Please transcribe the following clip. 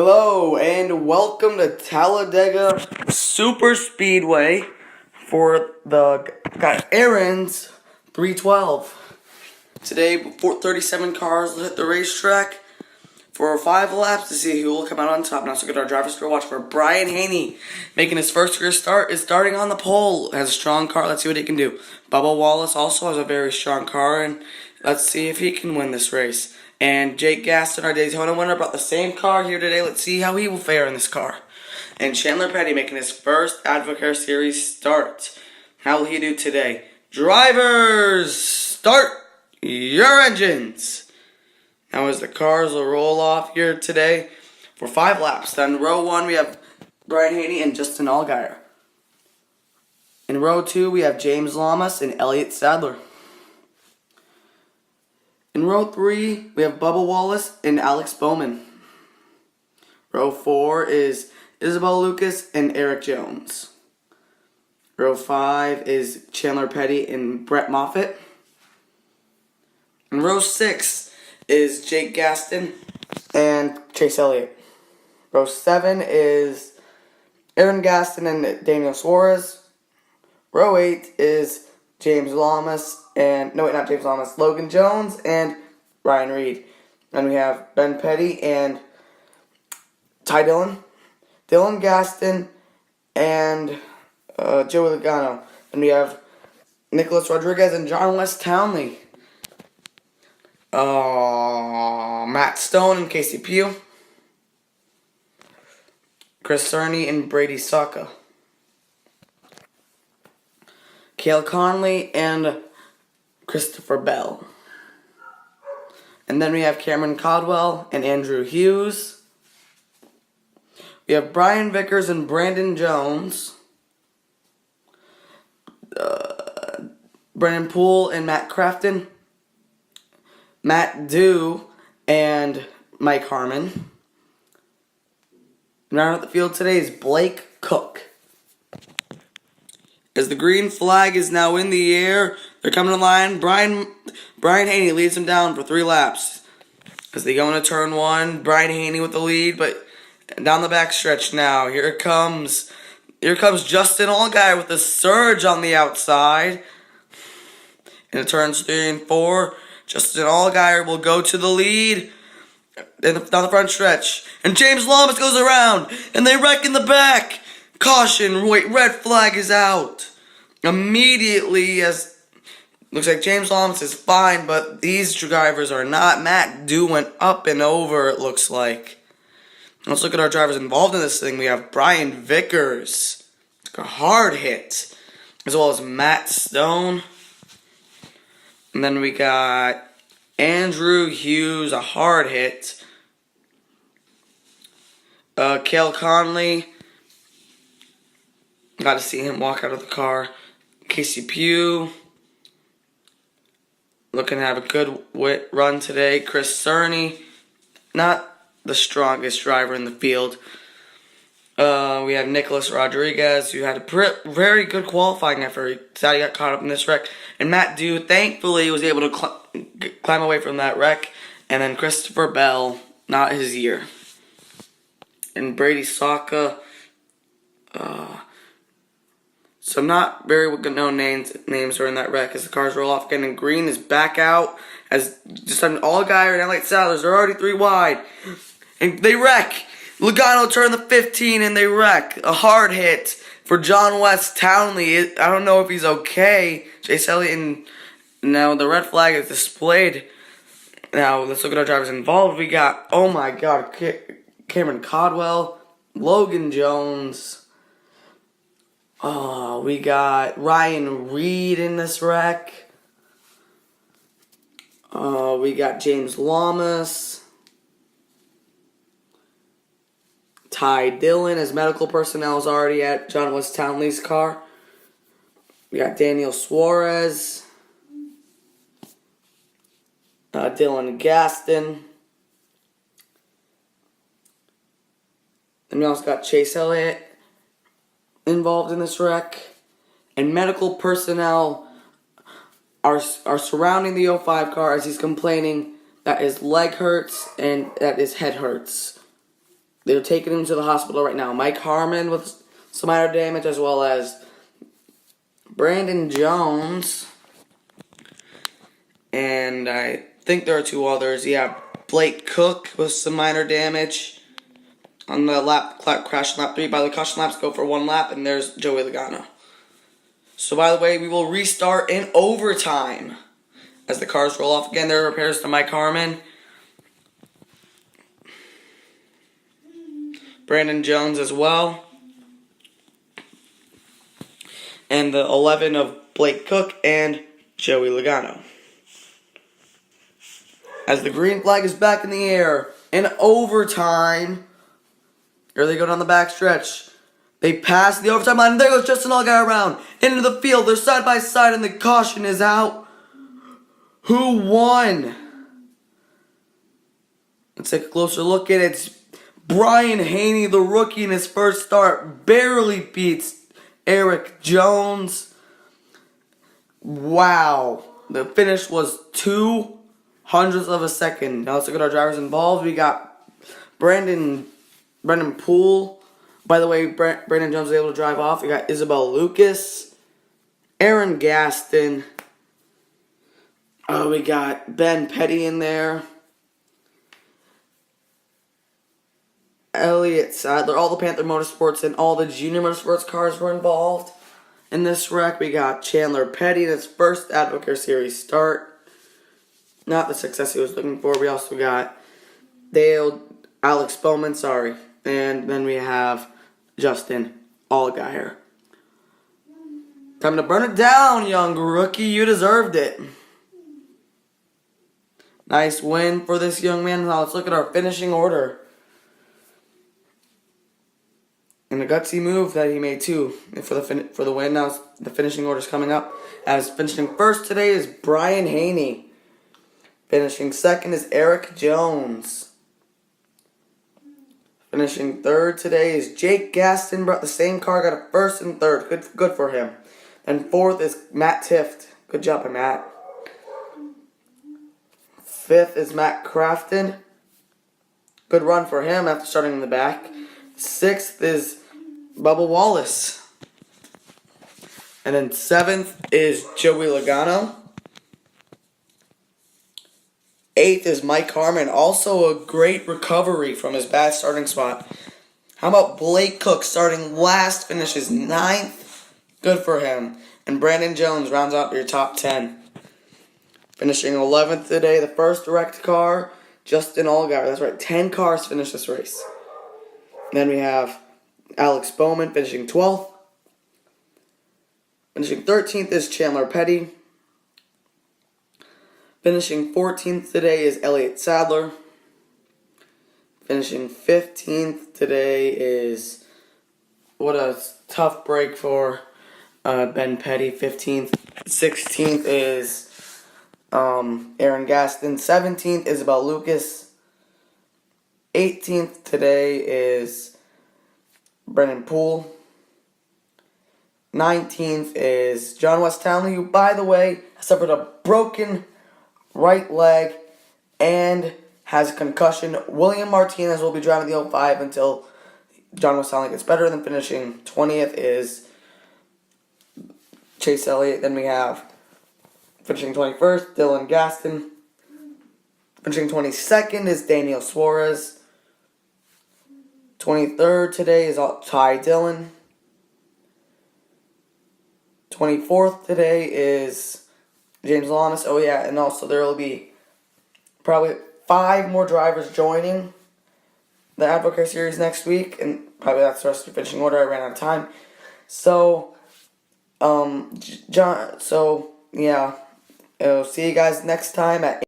Hello and welcome to Talladega Superspeedway for the Aaron's 312. Today, 37 cars will hit the racetrack for 5 laps to see who will come out on top. Now, so get our drivers to watch for Brian Haney, making his first career start, is starting on the pole. Has a strong car. Let's see what he can do. Bubba Wallace also has a very strong car, and let's see if he can win this race. And Jake Gaston, our Daytona winner, brought the same car here today. Let's see how he will fare in this car. And Chandler Petty making his first Advocare Series start. How will he do today? Drivers, start your engines. Now as the cars will roll off here today for 5 laps. Then row 1 we have Brian Haney and Justin Allgaier. In row 2 we have James Lamas and Elliott Sadler. In row 3, we have Bubba Wallace and Alex Bowman. Row 4 is Isabel Lucas and Eric Jones. Row 5 is Chandler Petty and Brett Moffitt. And row 6 is Jake Gaston and Chase Elliott. Row 7 is Aaron Gaston and Daniel Suarez. Row 8 is James Lamas and, no wait, not James Lamas, Logan Jones and Ryan Reed. And we have Ben Petty and Ty Dillon, Dylan Gaston, and Joey Logano. And we have Nicholas Rodriguez and John West Townley. Matt Stone and Casey Pugh. Chris Cerny and Brady Saka. Cale Conley and Christopher Bell. And then we have Cameron Caldwell and Andrew Hughes. We have Brian Vickers and Brandon Jones. Brennan Poole and Matt Crafton. Matt Dew and Mike Harmon. And round out the field today is Blake Cook. As the green flag is now in the air, they're coming to line. Brian Haney leads them down for 3 laps. As they go into turn 1, Brian Haney with the lead, but down the back stretch now. Here comes Justin Allgaier with a surge on the outside. In turns 3 and 4, Justin Allgaier will go to the lead down the front stretch. And James Lamas goes around, and they wreck in the back. Caution, red flag is out. Immediately, as looks like James Lamas is fine, but these drivers are not. Matt Dew went up and over, it looks like. Let's look at our drivers involved in this thing. We have Brian Vickers, took a hard hit, as well as Matt Stone. And then we got Andrew Hughes, a hard hit. Cale Conley, got to see him walk out of the car. Casey Pugh, looking to have a good run today. Chris Cerny, not the strongest driver in the field. We have Nicholas Rodriguez, who had a very good qualifying effort. Sadly got caught up in this wreck. And Matt Dew, thankfully, was able to climb away from that wreck. And then Christopher Bell, not his year. And Brady Saka, some not very known names are in that wreck as the cars roll off again. And Green is back out as just an Allgaier and Elliott Sadler. They're already 3 wide. And they wreck. Logano turned the 15 and they wreck. A hard hit for John West Townley. I don't know if he's okay. Chase Elliott, and now the red flag is displayed. Now let's look at our drivers involved. We got, oh my god, Cameron Caldwell, Logan Jones. We got Ryan Reed in this wreck. We got James Lamas. Ty Dillon, as medical personnel, is already at John West Townley's car. We got Daniel Suarez. Dylan Gaston. And we also got Chase Elliott involved in this wreck. And medical personnel are surrounding the 05 car as he's complaining that his leg hurts and that his head hurts. They're taking him to the hospital right now. Mike Harmon with some minor damage, as well as Brandon Jones. And I think there are two others. Yeah, Blake Cook with some minor damage on the crash lap 3. By the caution laps go for 1 lap, and there's Joey Logano. So by the way, we will restart in overtime as the cars roll off again. There are repairs to Mike Harmon, Brandon Jones as well, and the 11 of Blake Cook and Joey Logano. As the green flag is back in the air, in overtime, here they go down the back stretch. They pass the overtime line, and there goes Justin Allgaier around into the field. They're side by side, and the caution is out. Who won? Let's take a closer look at it. It's Brian Haney, the rookie in his first start, barely beats Eric Jones. Wow. The finish was 0.02 of a second. Now let's look at our drivers involved. We got Brendan Poole. By the way, Brandon Jones was able to drive off. We got Isabel Lucas, Aaron Gaston. We got Ben Petty in there. Elliott Sadler. All the Panther Motorsports and all the Junior Motorsports cars were involved in this wreck. We got Chandler Petty in his first Advocare Series start. Not the success he was looking for. We also got Alex Bowman, and then we have Justin Allgaier. Time to burn it down, young rookie. You deserved it. Nice win for this young man. Now let's look at our finishing order. And a gutsy move that he made too for the win. Now the finishing order is coming up. As finishing first today is Brian Haney. Finishing second is Eric Jones. Finishing third today is Jake Gaston. Brought the same car, got a first and third. Good for him. And fourth is Matt Tift. Good job, Matt. Fifth is Matt Crafton. Good run for him after starting in the back. Sixth is Bubba Wallace. And then seventh is Joey Logano. Eighth is Mike Harmon. Also a great recovery from his bad starting spot. How about Blake Cook starting last, finishes 9th? Good for him. And Brandon Jones rounds out your top 10. Finishing 11th today, the first direct car, Justin Allgaier. That's right, 10 cars finished this race. Then we have Alex Bowman finishing 12th. Finishing 13th is Chandler Petty. Finishing 14th today is Elliott Sadler. Finishing 15th today is, what a tough break for Ben Petty, 15th. 16th is Aaron Gaston. 17th, Isabel Lucas. 18th today is Brendan Poole. 19th is John West Townley, who, by the way, suffered a broken right leg and has a concussion. William Martinez will be driving the 05 until John West Townley gets better. Then finishing 20th is Chase Elliott. Then we have finishing 21st, Dylan Gaston. Finishing 22nd is Daniel Suarez. 23rd today is Ty Dillon. 24th today is James Lamas. Oh yeah, and also there will be probably 5 more drivers joining the Advocare Series next week, and probably that's the rest of the finishing order. I ran out of time. So, yeah, I'll see you guys next time at